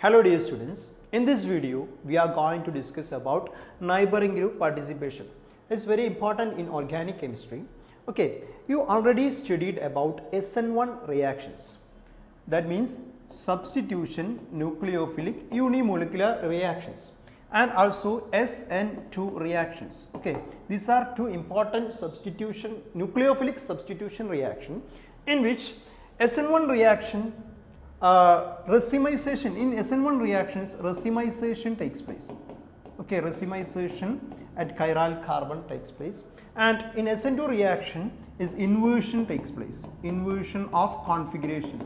Hello dear students, in this video we are going to discuss about neighboring group participation. It's very important in organic chemistry. Okay, you already studied about SN1 reactions. That means substitution nucleophilic unimolecular reactions and also SN2 reactions. Okay, these are two important substitution nucleophilic substitution reaction in which SN1 reaction racemization, in SN1 reactions racemization takes place. Okay, racemization at chiral carbon takes place, and in SN2 reaction is inversion takes place, inversion of configuration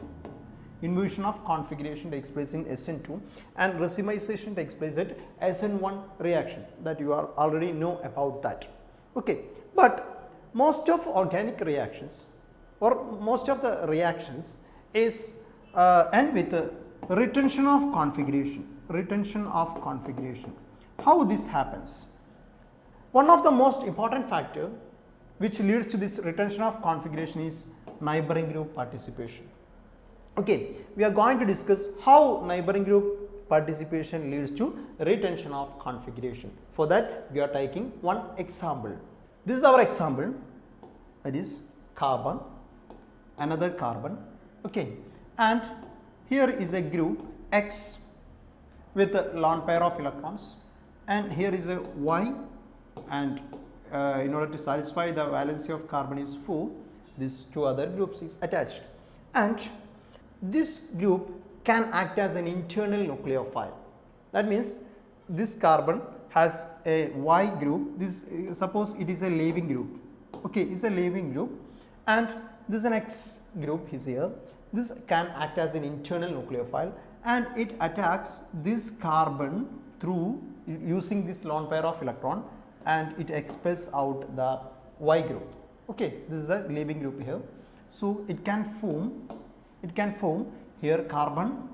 takes place in SN2, and racemization takes place at SN1 reaction, that you are already know about that. Okay, but most of organic reactions or most of the reactions is and with retention of configuration. How this happens? One of the most important factor which leads to this retention of configuration is neighboring group participation. Okay, we are going to discuss how neighboring group participation leads to retention of configuration. For that we are taking one example. This is our example, that is carbon, another carbon. Okay, and here is a group X with a lone pair of electrons, and here is a Y, and in order to satisfy the valency of carbon is 4, these two other groups is attached, and this group can act as an internal nucleophile. That means this carbon has a Y group, this suppose it is a leaving group. Okay, it is a leaving group, and this is an X group is here. This can act as an internal nucleophile, and it attacks this carbon through using this lone pair of electron, and it expels out the Y group. Okay, this is a leaving group here. So it can form here carbon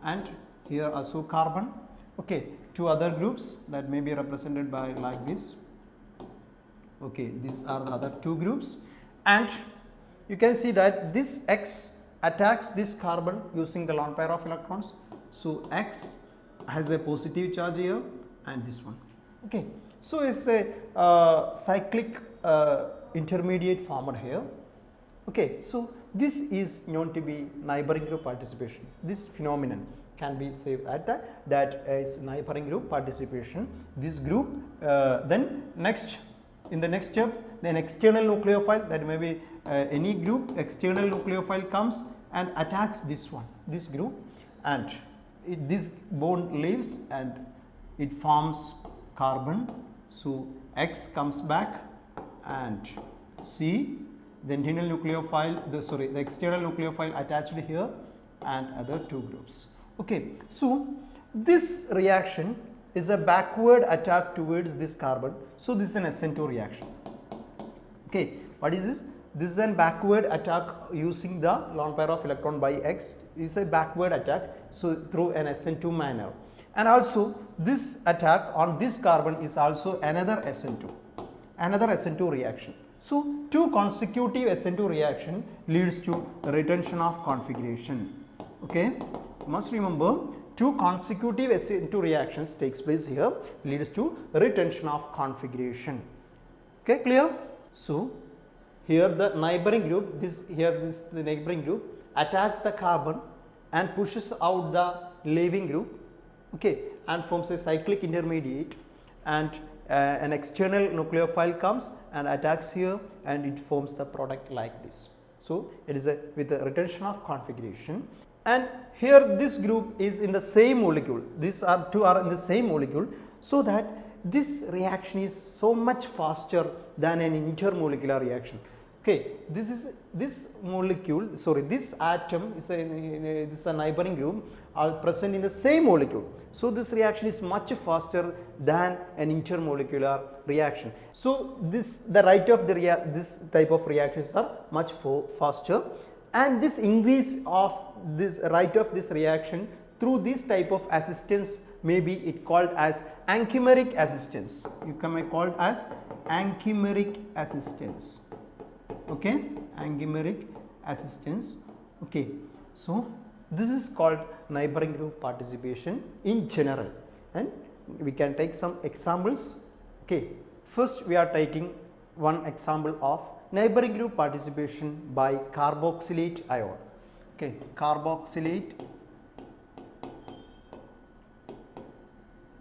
and here also carbon. Okay, two other groups that may be represented by like this. Okay, these are the other two groups, and you can see that this X attacks this carbon using the lone pair of electrons. So X has a positive charge here and this one. Okay, so it's a cyclic intermediate formed here. Okay, so this is known to be neighboring group participation. This phenomenon can be said at that is neighboring group participation. This group then in the next step, then external nucleophile, that may be any group, external nucleophile comes and attacks this one, this group, and this bond leaves and it forms carbon. So X comes back and C, the internal nucleophile, the external nucleophile attached here, and other two groups. Okay, so this reaction is a backward attack towards this carbon. So this is an SN2 reaction. Okay, what is this? This is a backward attack using the lone pair of electron by X. Is a backward attack, so through an SN2 manner, and also this attack on this carbon is also another SN2 reaction. So two consecutive SN2 reaction leads to retention of configuration. Okay, you must remember two consecutive SN2 reactions takes place here, leads to retention of configuration. Okay, clear? So here the neighboring group, the neighboring group attacks the carbon and pushes out the leaving group. Okay, and forms a cyclic intermediate, and an external nucleophile comes and attacks here, and it forms the product like this. So it is with the retention of configuration, and here this group is in the same molecule. These two are in the same molecule, so that this reaction is so much faster than an intermolecular reaction. Okay, this molecule, sorry, this atom is a neighboring group are present in the same molecule. So this reaction is much faster than an intermolecular reaction. So the rate of this type of reactions are much faster, and this increase of this rate of this reaction through this type of assistance may be it called as Anchimeric assistance. You can call it as Anchimeric assistance. Okay, Anchimeric assistance. Okay, so This is called neighboring group participation in general, and we can take some examples. Okay, first we are taking one example of neighboring group participation by carboxylate ion. Okay, carboxylate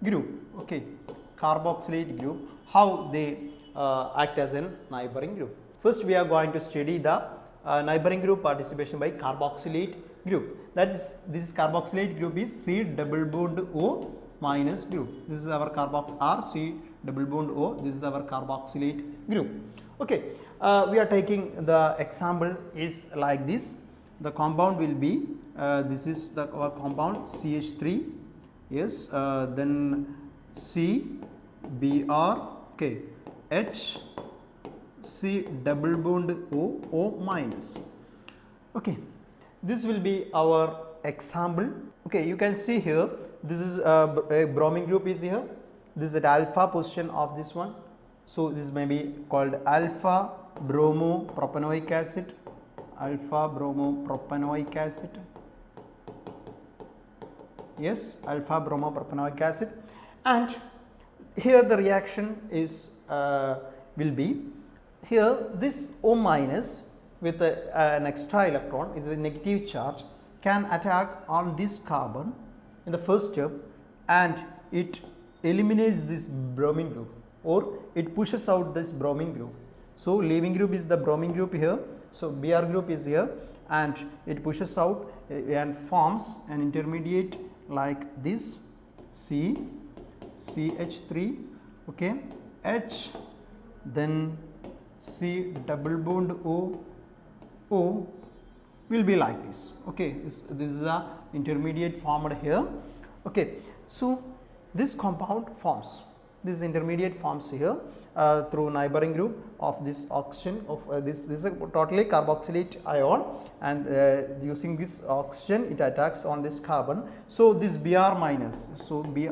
group. Okay, carboxylate group, how they act as a neighboring group. First we are going to study the neighboring group participation by carboxylate group. That is, this carboxylate group is C double bond O minus group. This is our carbox R C double bond O. This is our carboxylate group. Okay, we are taking the example is like this. The compound will be this is the our compound CH3. Yes, then C Br. Okay, H C double bond O, O minus. Okay, this will be our example. Okay, you can see here, this is a bromine group is here. This is at alpha position of this one. So this may be called alpha bromopropanoic acid. Alpha bromopropanoic acid. Yes, alpha bromopropanoic acid. And here the reaction is will be here this O minus with an extra electron is a negative charge can attack on this carbon in the first step, and it eliminates this bromine group, or it pushes out this bromine group. So leaving group is the bromine group here. So Br group is here, and it pushes out and forms an intermediate like this C CH3, okay, H, then C double bond O, O will be like this. Okay, this is the intermediate formed here. Okay, so this compound forms, this intermediate forms here through neighboring group of this oxygen of this is a totally carboxylate ion, and using this oxygen it attacks on this carbon. So this Br minus, so Br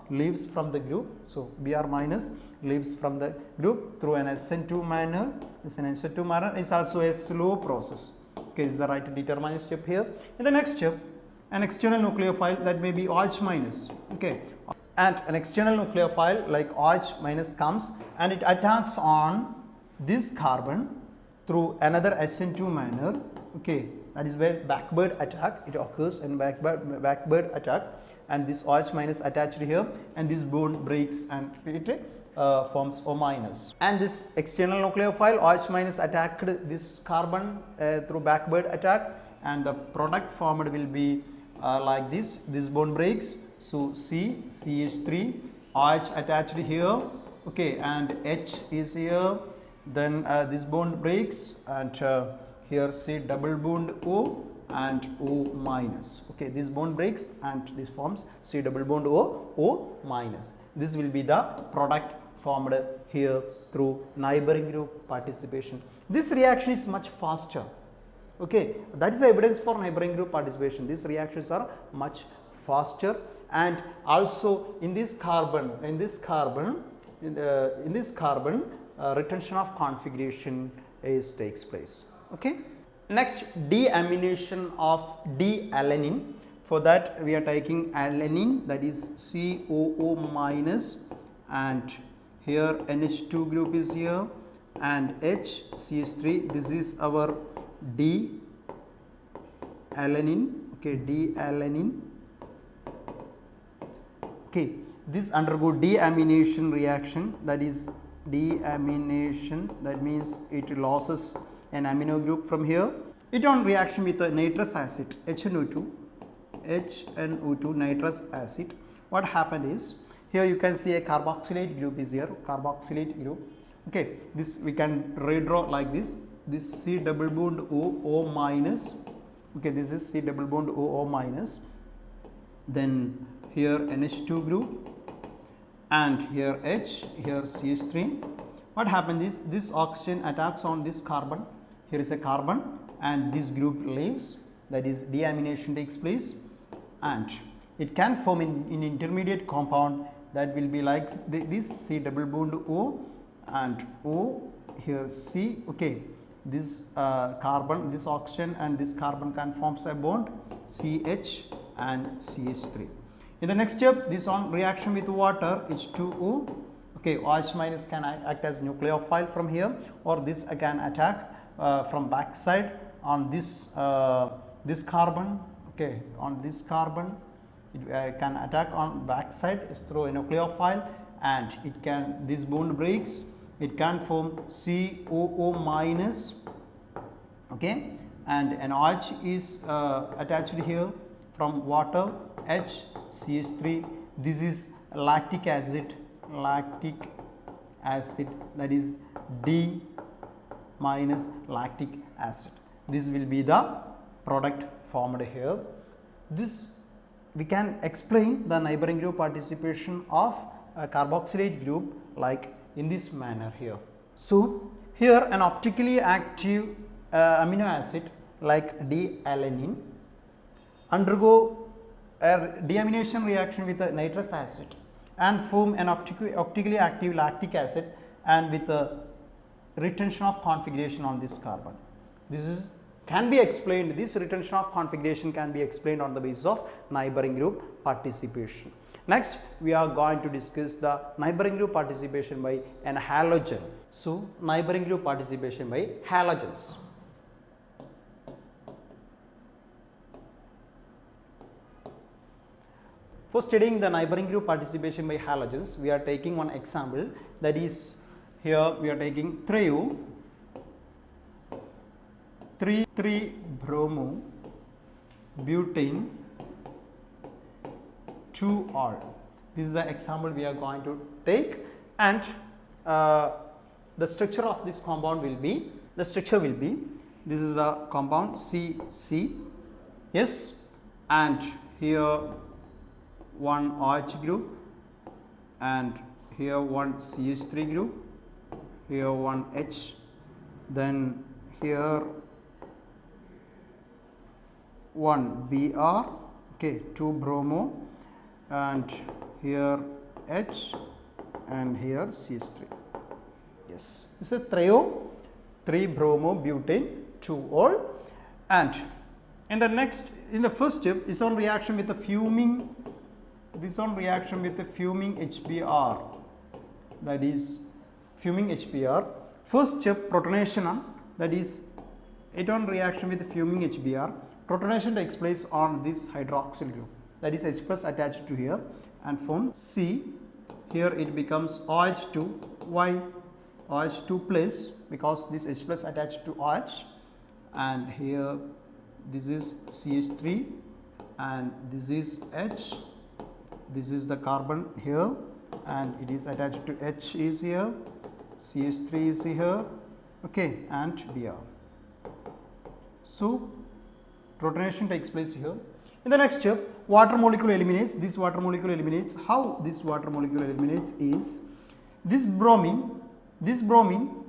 leaves from the group. So Br minus leaves from the group through an SN2 manner. This an SN2 manner is also a slow process. Okay, this is the right determinant step here. In the next step, an external nucleophile, that may be OH minus. Okay, and an external nucleophile like OH minus comes and it attacks on this carbon through another SN2 manner. Okay, that is where backward attack, it occurs in backward attack, and this OH minus attached here, and this bond breaks and it forms O minus. And this external nucleophile OH minus attacked this carbon through backward attack, and the product formed will be like this. This bond breaks. So C CH3, OH attached here, okay, and H is here. Then this bond breaks, and here C double bond O and O minus. Okay, this bond breaks and this forms C double bond O, O minus. This will be the product formed here through neighboring group participation. This reaction is much faster. Okay, that is the evidence for neighboring group participation. These reactions are much faster, and also in this carbon, retention of configuration takes place. Okay. Next, deamination of D-alanine. For that we are taking alanine, that is COO minus, and here NH2 group is here, and H CH3. This is our D-alanine. Okay, D-alanine. Okay, this undergo deamination reaction, that is deamination, that means it loses an amino group from here. It on reaction with a nitrous acid HNO2 nitrous acid. What happened is, here you can see a carboxylate group is here, carboxylate group. Okay, this we can redraw like this. This C double bond O, O minus. Okay, this is C double bond O, O minus. Then here NH2 group, and here H, here CH3. What happens is, this oxygen attacks on this carbon. Here is a carbon, and this group leaves, that is deamination takes place, and it can form in intermediate compound that will be like this C double bond O and O, here C. Okay, this carbon, this oxygen and this carbon can form a bond CH and CH3. In the next step, this on reaction with water H2O, okay, OH minus can act as nucleophile from here, or this can attack from backside on this this carbon, okay, on this carbon it can attack on backside through a nucleophile, and it can, this bond breaks, it can form COO minus, okay, and an OH is attached here from water H CH3. This is lactic acid, that is D minus lactic acid. This will be the product formed here. This we can explain the neighboring group participation of a carboxylate group like in this manner here. So, here an optically active amino acid like D-alanine undergo a deamination reaction with a nitrous acid and form an optically active lactic acid, and with a retention of configuration on this carbon. This is can be explained, this retention of configuration can be explained on the basis of neighboring group participation. Next, we are going to discuss the neighboring group participation by an halogen. So, neighboring group participation by halogens. For studying the neighboring group participation by halogens, we are taking one example, that is, here we are taking thrio 3,3-bromo butane 2-ol. This is the example we are going to take, and the structure of this compound will be, this is the compound CC, yes, and here one OH group, and here one CH3 group, here one H, then here one Br, okay, 2-bromo, and here H, and here CH3. Yes, this is trio 3-bromo butane 2-ol, and in the first step is on reaction with the fuming, HBr, that is fuming HBr. First step protonation on, that is it on reaction with the fuming HBr. Protonation takes place on this hydroxyl group, that is H plus attached to here and form C. Here it becomes OH2. Why OH2 plus? Because this H plus attached to OH, and here this is CH3 and this is H. This is the carbon here, and it is attached to H is here, CH3 is here, okay, and Br. So, protonation takes place here. In the next step, water molecule eliminates. This water molecule eliminates. How this water molecule eliminates is this bromine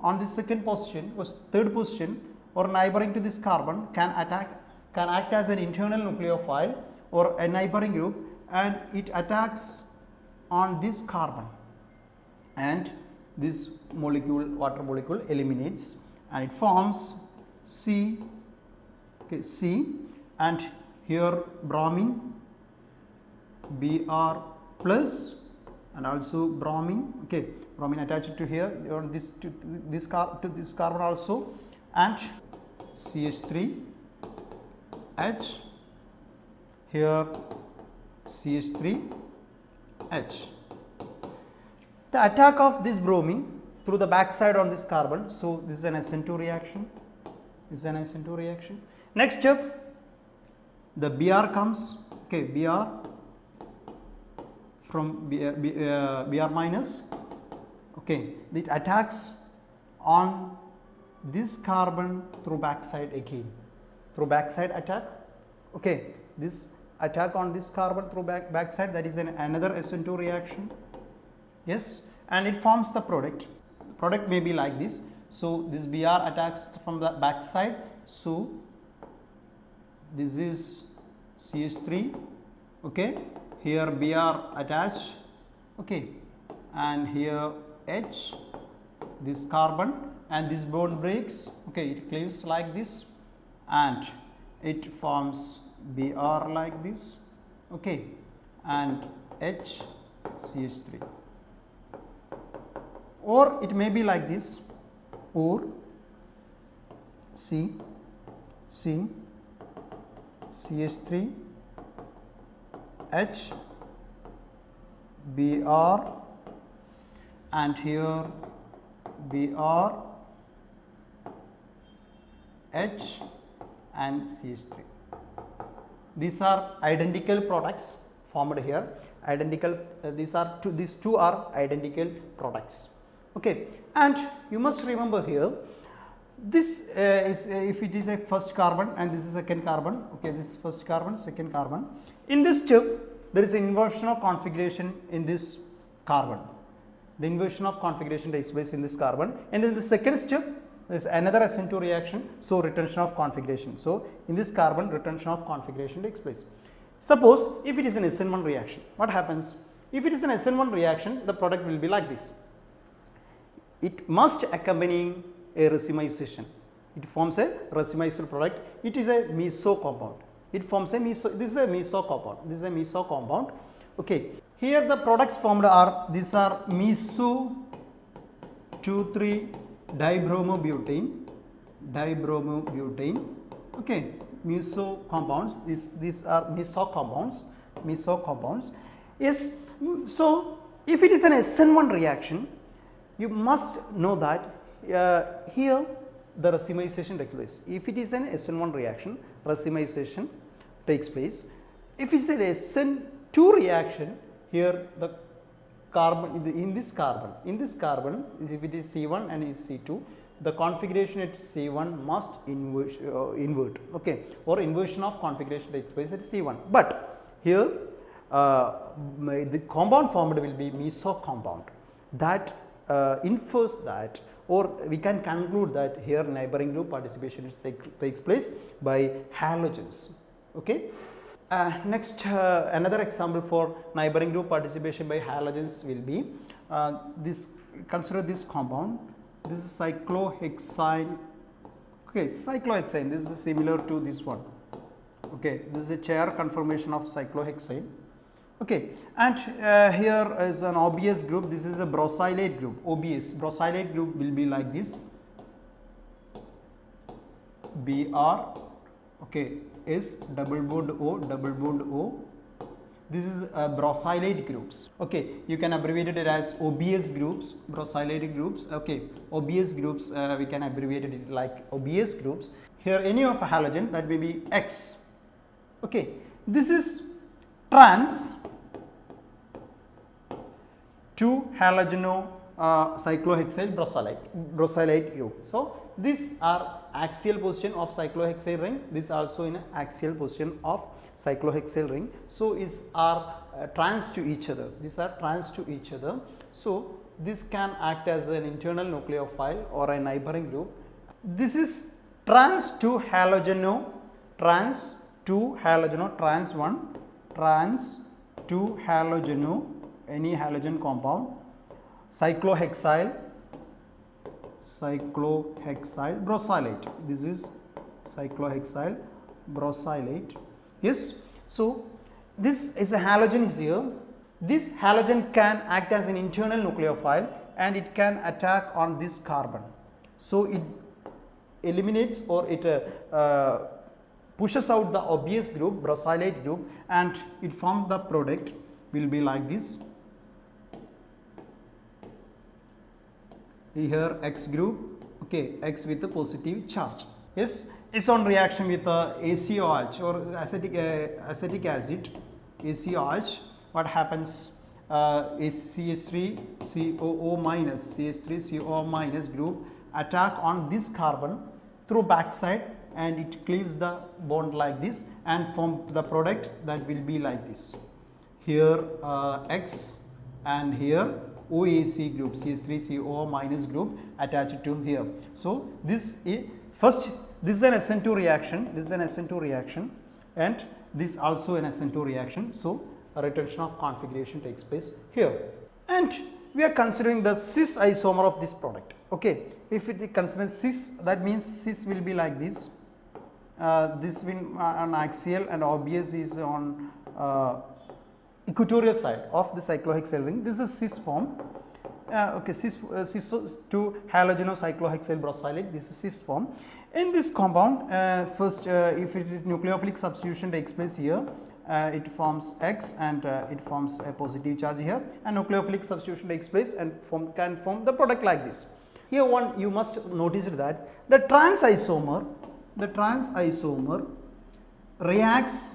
on this second position or third position or neighboring to this carbon can act as an internal nucleophile or a neighboring group, and it attacks on this carbon, and this molecule, water molecule, eliminates, and it forms C, okay, C, and here bromine Br plus, and also bromine, okay, bromine attached to here on this to this carbon also, and CH3 H, here CH3 H. The attack of this bromine through the backside on this carbon. So, this is an SN2 reaction. Next step, the Br comes, okay, Br from Br minus, okay, it attacks on this carbon through backside again, through backside attack, okay, this attack on this carbon through backside, that is another SN2 reaction, yes, and it forms the product. The product may be like this. So, this Br attacks from the backside. So, this is CH3, okay, here Br attached, okay, and here H, this carbon, and this bond breaks, okay, it cleaves like this and it forms Br like this, okay, and HCH3, or it may be like this, or CH3 H Br, and here Br H and CH3. These are identical products formed here, identical, these two are identical products, okay. And you must remember here, this is if it is a first carbon and this is second carbon, okay, this is first carbon, second carbon. In this step there is an inversion of configuration in this carbon. The inversion of configuration takes place in this carbon, and in the second step there is another SN2 reaction, so retention of configuration. So in this carbon retention of configuration takes place. Suppose if it is an SN1 reaction, what happens? If it is an SN1 reaction, the product will be like this. It must accompany a racemization. It forms a racemized product. It is a meso compound. It forms a meso. This is a meso compound. This is a meso compound. Okay. Here the products formed are, these are meso 2,3 dibromobutane. Okay. Meso compounds. These are meso compounds. Yes. So if it is an SN1 reaction, you must know that here the racemization takes place. If it is an SN1 reaction, racemization takes place. If it is an SN2 reaction, here the carbon in this carbon, if it is C1 and is C2, the configuration at C1 must invert, okay, or inversion of configuration takes place at C1. But here the compound formed will be meso compound. That infers that, or we can conclude that here neighboring group participation takes place by halogens, okay. Next, another example for neighboring group participation by halogens will be this. Consider this compound. This is cyclohexane. Okay, cyclohexane. This is similar to this one. Okay, this is a chair conformation of cyclohexane. Okay, and here is an obvious group. This is a brosylate group. OBS brosylate group will be like this. Br. Okay, is double bond O. This is brosylate groups. Okay, you can abbreviate it as OBS groups, brosylate groups. Okay, OBS groups, we can abbreviate it like OBS groups. Here any of a halogen, that may be X. Okay, this is trans 2 halogeno cyclohexyl brosylate group. So these are axial position of cyclohexyl ring. This also in axial position of cyclohexyl ring. So is are trans to each other. These are trans to each other. So this can act as an internal nucleophile or a neighboring group. This is trans 2 halogeno, trans 1, trans 2 halogeno, any halogen compound, cyclohexyl brosylate. This is cyclohexyl brosylate. Yes. So this is a halogen is here. This halogen can act as an internal nucleophile and it can attack on this carbon. So it eliminates or it pushes out the obvious group, brosylate group, and it forms the product will be like this. Here X group, okay, X with a positive charge. Yes, it's on reaction with ACOH or acetic acid, ACOH. What happens is CH3COO minus group attack on this carbon through backside and it cleaves the bond like this and form the product that will be like this. Here X and here OAC group, CH3COO minus group attached to here. So this is first, this is an SN2 reaction, and this also an SN2 reaction. So a retention of configuration takes place here, and we are considering the cis isomer of this product. Okay, if it considers cis, that means cis will be like this. This will on axial and obvious is on equatorial side of the cyclohexyl ring. This is cis form. Okay, cis to halogenocyclohexyl brosylate. This is cis form. In this compound, first if it is nucleophilic substitution takes place here, it forms X and it forms a positive charge here, and nucleophilic substitution takes place and can form the product like this. Here one you must notice that the trans isomer reacts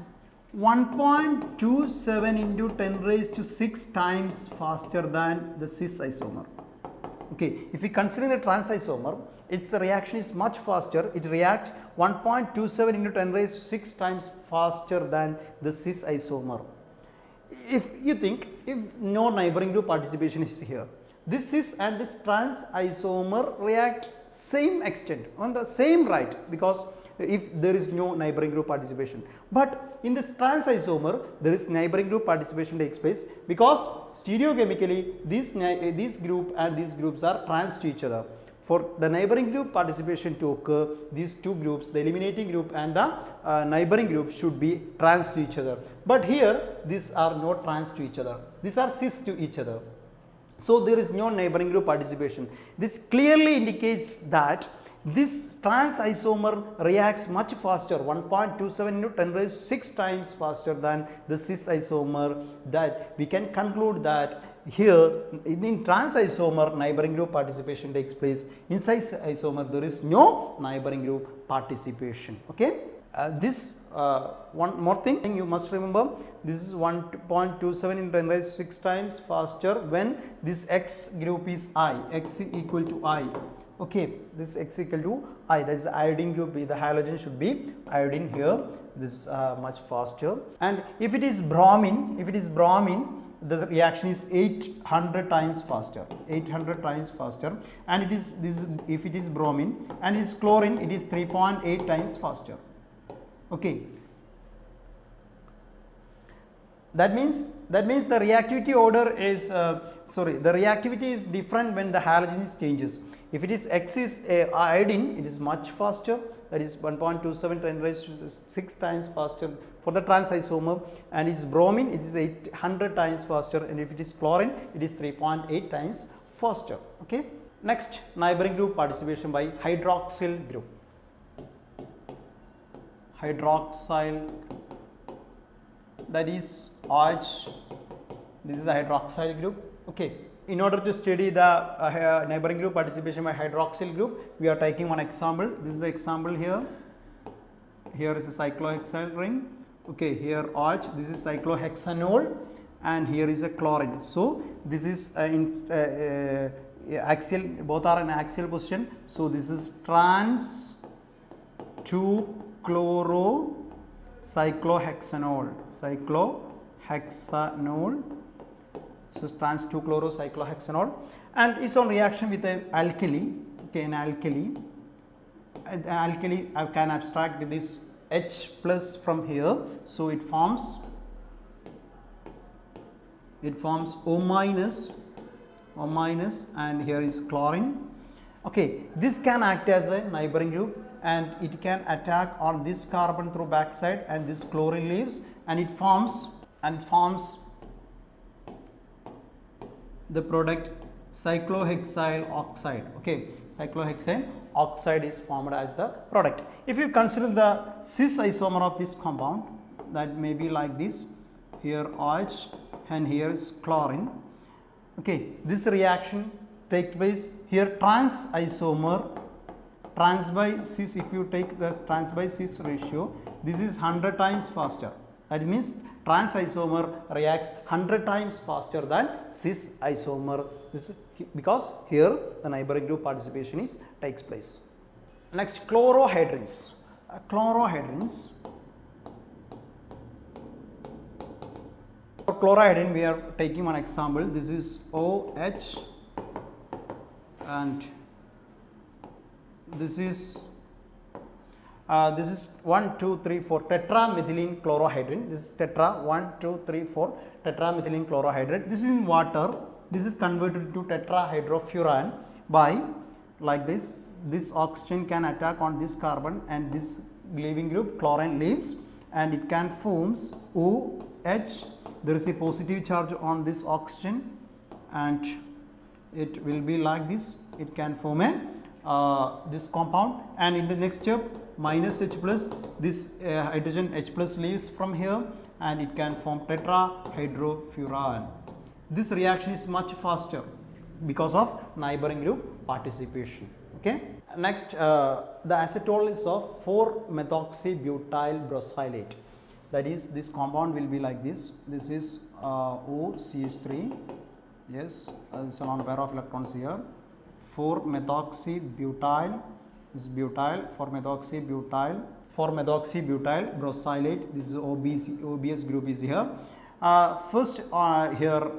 1.27 into 10 raised to 6 times faster than the cis isomer. Okay, if we consider the trans isomer, its reaction is much faster. It reacts 1.27 into 10 raised to 6 times faster than the cis isomer. If you think, if no neighboring group participation is here, this cis and this trans isomer react same extent on the same right, because if there is no neighboring group participation. But in this trans isomer there is neighboring group participation takes place, because stereochemically this group and these groups are trans to each other. For the neighboring group participation to occur, these two groups, the eliminating group and the neighboring group, should be trans to each other. But here these are not trans to each other, these are cis to each other. So there is no neighboring group participation. This clearly indicates that this trans isomer reacts much faster, 1.27 into 10 raised to 6 times faster than the cis isomer, that we can conclude that here in trans isomer neighboring group participation takes place. In cis isomer there is no neighboring group participation. Okay. This one more thing you must remember, this is 1.27 into 10 raised to 6 times faster when this X group is I, X is equal to I. Okay, this X equal to I, that is the iodine group, the halogen should be iodine here, this is much faster. And if it is bromine, the reaction is 800 times faster, 800 times faster, and it is this, if it is bromine, and it is chlorine, it is 3.8 times faster. Okay. That means the reactivity order is the reactivity is different when the halogen changes. If it is X is iodine, it is much faster, that is 1.27 10 raised to 6 times faster for the trans isomer, and it is bromine, it is 800 times faster, and if it is chlorine, it is 3.8 times faster. Okay. Next, neighboring group participation by hydroxyl group. Hydroxyl, that is OH, this is the hydroxyl group. Okay. In order to study the neighboring group participation by hydroxyl group, we are taking one example. This is the example here. Here is a cyclohexyl ring. Okay, here OH, this is cyclohexanol, and here is a chlorine. So this is axial, both are in axial position. So this is trans 2-chloro-cyclohexanol, so trans 2-chloro-cyclohexanol, and is on reaction with an alkali. Okay, an alkali. And alkali, I can abstract this H plus from here, so it forms O minus, and here is chlorine. Okay, this can act as a neighboring group, and it can attack on this carbon through backside, and this chlorine leaves, and it forms the product cyclohexyl oxide. Okay, cyclohexyl oxide is formed as the product. If you consider the cis isomer of this compound, that may be like this, here OH and here is chlorine. Okay, this reaction takes place here, trans isomer, trans by cis, if you take the trans by cis ratio, this is 100 times faster. That means trans isomer reacts 100 times faster than cis isomer, because here the neighboring group participation takes place. Next, chlorohydrins. For chlorohydrin, we are taking one example. This is OH, and this is 1, 2, 3, 4 tetramethylene chlorohydrin. This is tetra 1, 2, 3, 4 tetramethylene chlorohydrin. This is in water. This is converted to tetrahydrofuran by like this. This oxygen can attack on this carbon and this leaving group chlorine leaves, and it can forms OH. There is a positive charge on this oxygen and it will be like this. It can form a this compound, and in the next step minus H plus, this hydrogen H plus leaves from here and it can form tetrahydrofuran. This reaction is much faster because of neighboring group participation. Okay. Next, the acetol is of 4-methoxybutyl bromylate. That is, this compound will be like this. This is OCH3. Yes, this is a lone pair of electrons here. 4-methoxybutyl is butyl, 4-methoxybutyl bromylate. This is OBS group is here. First here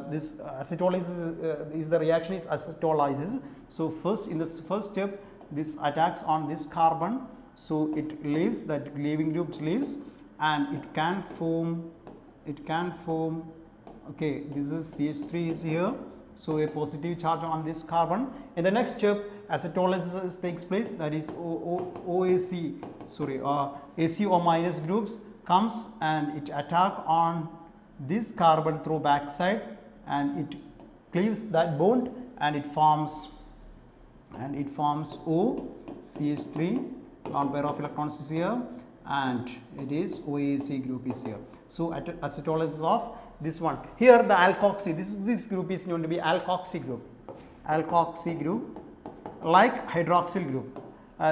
this acetyl is the reaction is acetylysis. So first, in this first step, this attacks on this carbon, so it leaves, that leaving group leaves, and it can form okay, this is CH3 is here, so a positive charge on this carbon. In the next step, acetylysis takes place, that is ACO minus groups comes and it attack on this carbon through backside, and it cleaves that bond and it forms OCH3, lone pair of electrons is here, and it is OAC group is here. So acetylysis of this one. Here the alkoxy, this group is known to be alkoxy group, like hydroxyl group.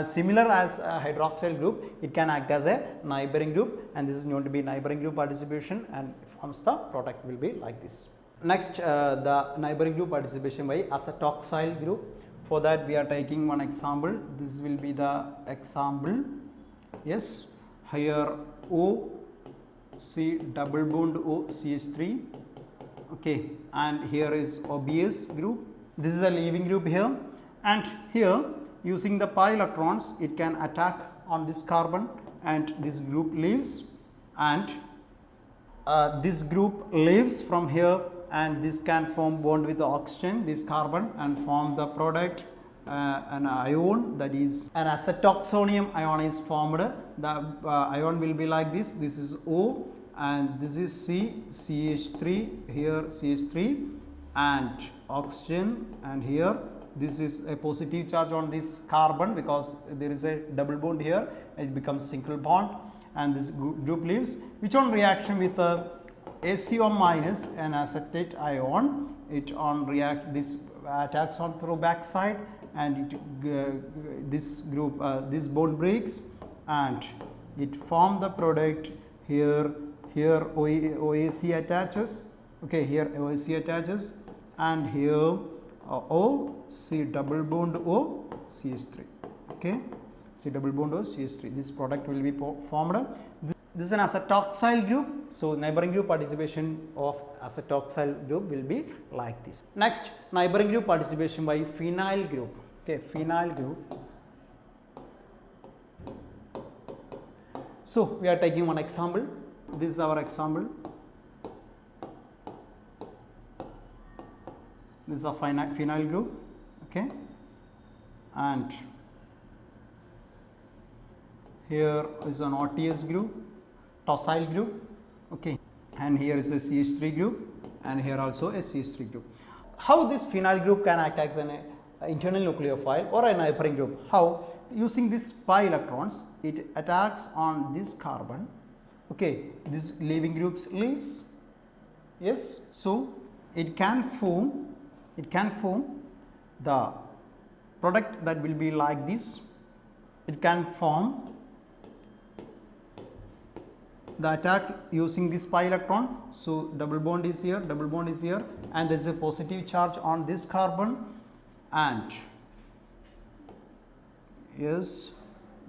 Similar as hydroxyl group, it can act as a neighboring group, and this is known to be neighboring group participation, and forms the product will be like this. Next, the neighboring group participation by acetoxyl group. For that, we are taking one example. This will be the example. Yes, here O C double bond O CH3. Okay, and here is OBS group. This is the leaving group here, and here using the pi electrons, it can attack on this carbon, and this group leaves, and this group leaves from here, and this can form bond with the oxygen, this carbon, and form the product an ion, that is an acetoxonium ion is formed. The ion will be like this. This is O and this is C, CH3, here CH3 and oxygen, and here this is a positive charge on this carbon because there is a double bond here, it becomes single bond, and this group leaves, which on reaction with the ACO minus an acetate ion, it on react, this attacks on through backside, and it this group this bond breaks and it form the product. Here OAC attaches, okay, here OAC attaches, and here O C double bond O CH3, okay, C double bond O CH3. This product will be formed. This is an acetoxyl group, so neighboring group participation of acetoxyl group will be like this. Next, neighboring group participation by phenyl group. Okay, phenyl group. So we are taking one example. This is our example. This is a phenyl group, okay, and here is an OTS group, tosyl group, okay, and here is a CH3 group, and here also a CH3 group. How this phenyl group can act as an internal nucleophile or a neighboring group? How? Using this pi electrons, it attacks on this carbon, okay, this leaving groups leaves, yes, so it can form the product that will be like this. It can form the attack using this pi electron. So double bond is here, and there is a positive charge on this carbon, and yes,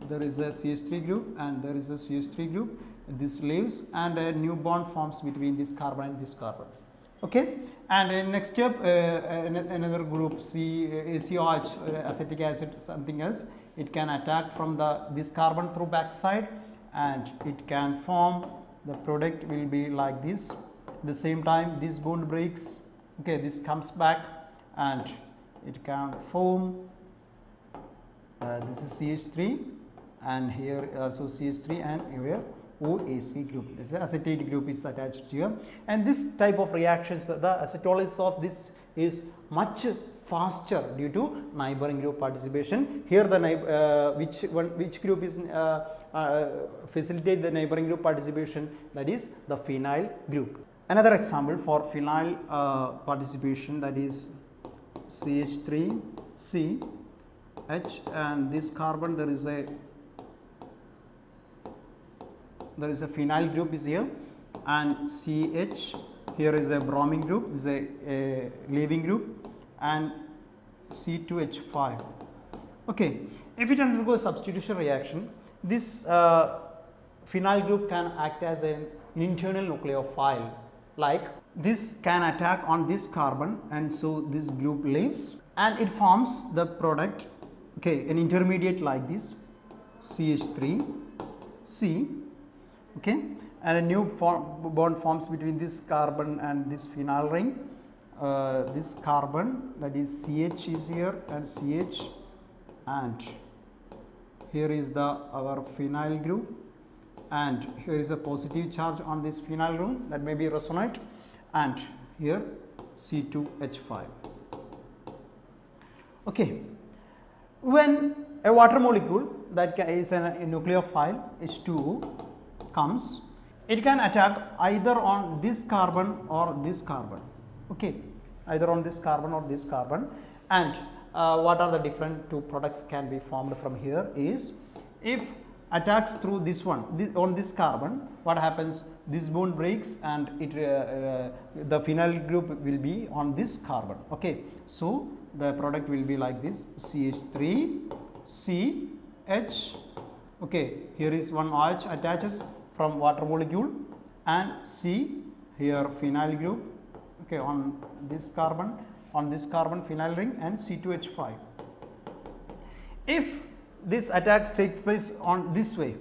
there is a CH3 group and there is a CH3 group. This leaves and a new bond forms between this carbon and this carbon. Okay, and in next step another group ACOH, acetic acid, something else, it can attack from this carbon through backside, and it can form the product will be like this. At the same time, this bond breaks, okay, this comes back and it can form this is CH3 and here also CH3 and here OAC group. This is acetate group is attached here, and this type of reactions, the acetylysis of this is much faster due to neighboring group participation. Here the which group is facilitate the neighboring group participation, that is the phenyl group. Another example for phenyl participation, that is CH3C H, and this carbon there is a phenyl group is here, and CH, here is a bromine group, this is a leaving group, and C2H5. Okay, if it undergoes substitution reaction, this phenyl group can act as an internal nucleophile, like this can attack on this carbon, and so this group leaves and it forms the product, okay, an intermediate like this CH3C, okay, and a new bond forms between this carbon and this phenyl ring. This carbon, that is CH is here and CH, and here is the our phenyl group, and here is a positive charge on this phenyl ring that may be resonate, and here C2H5. Okay, when a water molecule that is a nucleophile H2O comes, it can attack either on this carbon or this carbon, okay, either on this carbon or this carbon. And what are the different two products can be formed from here is, if attacks through this one on this carbon, what happens, this bond breaks and it the phenyl group will be on this carbon, okay. So the product will be like this CH3CH, okay, here is one OH attaches from water molecule, and C here phenyl group, okay, on this carbon phenyl ring, and C2H5. If this attacks take place on this way,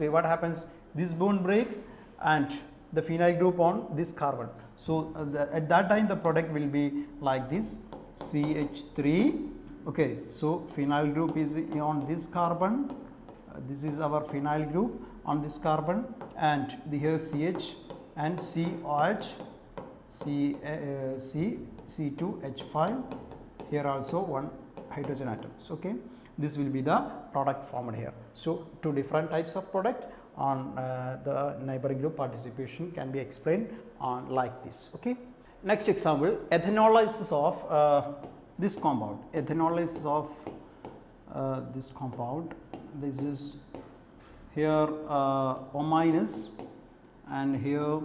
what happens, this bond breaks and the phenyl group on this carbon. So at that time the product will be like this CH3, okay. So phenyl group is on this carbon, this is our phenyl group on this carbon, and here CH and COH, C2H5, here also one hydrogen atoms, okay. This will be the product formed here. So two different types of product on the neighboring group participation can be explained on like this, okay. Next example, ethanolysis of this compound, ethanolysis of this compound. This is here O minus and here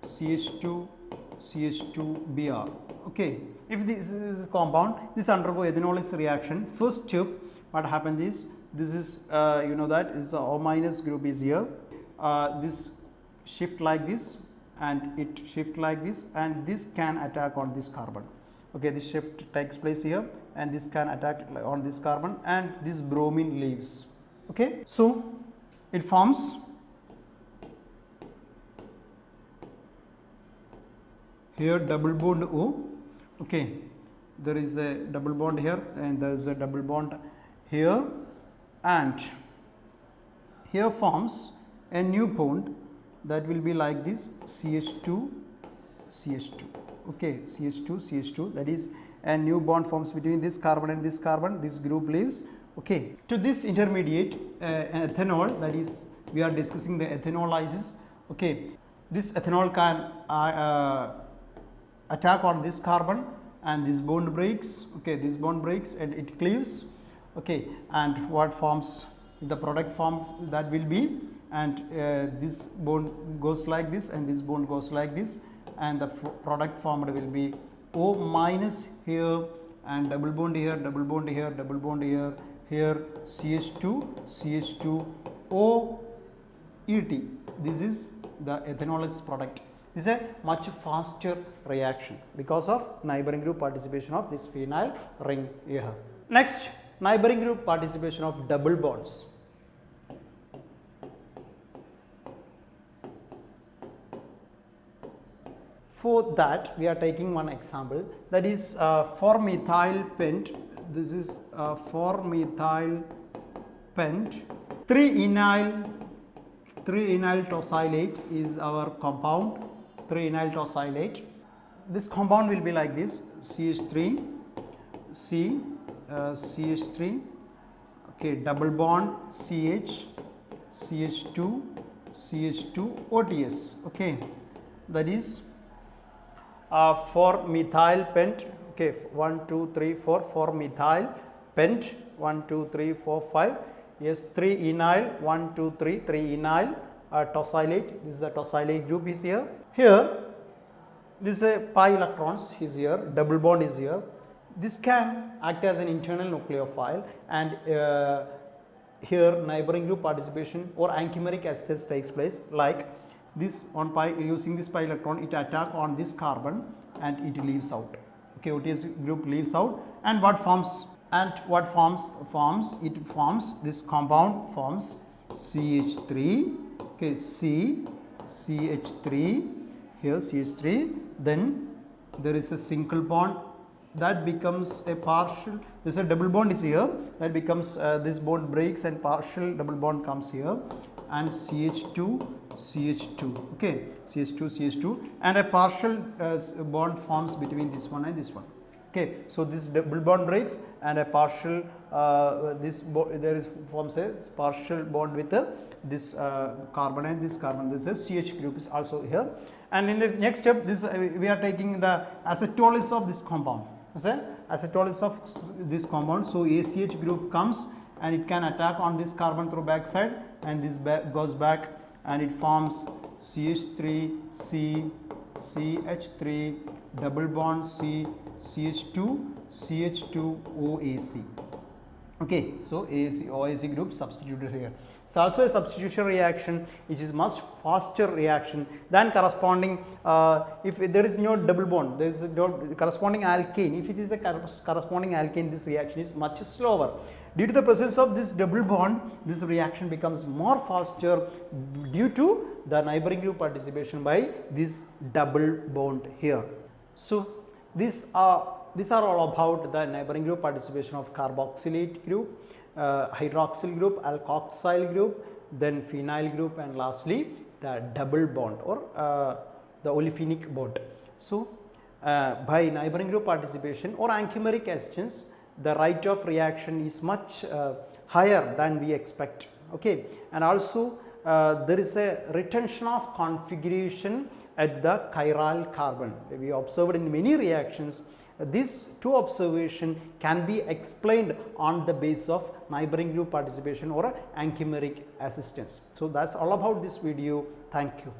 CH2Br, okay. If this is a compound, this undergo ethanolysis reaction. First step, what happens is, this is you know that is the O minus group is here, this shift like this and it shift like this, and this can attack on this carbon, okay. This shift takes place here and this can attack on this carbon, and this bromine leaves, okay. So it forms here double bond O, okay. There is a double bond here and there is a double bond here, and here forms a new bond that will be like this CH2, okay, CH2, that is a new bond forms between this carbon and this carbon, this group leaves, okay. To this intermediate ethanol, that is we are discussing the ethanolysis, okay. This ethanol can attack on this carbon and this bond breaks, okay, this bond breaks and it cleaves, okay, and what forms the product form that will be, and this bond goes like this and this bond goes like this, and the product formed will be O minus here and double bond here, double bond here, double bond here, here CH2 O ET. This is the ethanolysis product. This is a much faster reaction because of neighboring group participation of this phenyl ring here. Next, neighboring group participation of double bonds. For that, we are taking one example, that is for methyl pent, this is 4-methyl pent. 3-enyl tosylate is our compound. 3-enyl tosylate. This compound will be like this: CH3, CH3, okay, double bond CH, CH2, CH2, OTS. Okay, that is 4-methyl pent. Okay, 1, 2, 3, 4, 4-methyl pent, 1, 2, 3, 4, 5. Yes, 3-enyl, 1, 2, 3, 3-enyl tosylate. This is the tosylate group is here. Here, this is a pi electrons is here, double bond is here. This can act as an internal nucleophile, and here neighboring group participation or Anchimeric assistance takes place. Like this on pi, using this pi electron, it attack on this carbon and it leaves out. Okay, OTS group leaves out, and what forms? And what forms? It forms this compound forms CH3. Okay, CH3. Here CH3. Then there is a single bond that becomes a partial. There is a double bond is here, that becomes this bond breaks and partial double bond comes here, and CH2, okay, CH2, and a partial bond forms between this one and this one. Okay, so this double bond breaks and a partial forms a partial bond with this carbon and this carbon. This is CH group is also here, and in the next step, this we are taking the acetolysis of this compound. Acetolysis of this compound. So ACH group comes and it can attack on this carbon through backside, and this goes back and it forms CH3, CH3, double bond C, CH2, OAC. Okay, so OAC group substituted here. It's also a substitution reaction which is much faster reaction than corresponding, if there is no double bond, there is a corresponding alkane. If it is a corresponding alkane, this reaction is much slower. Due to the presence of this double bond, this reaction becomes more faster due to the neighboring group participation by this double bond here. So these are all about the neighboring group participation of carboxylate group, hydroxyl group, alkoxyl group, then phenyl group, and lastly the double bond or the olefinic bond. So by neighboring group participation or Anchimeric assistance, the rate of reaction is much higher than we expect. Okay, and also there is a retention of configuration at the chiral carbon. We observed in many reactions. These two observations can be explained on the basis of neighboring group participation or Anchimeric assistance. So that's all about this video. Thank you.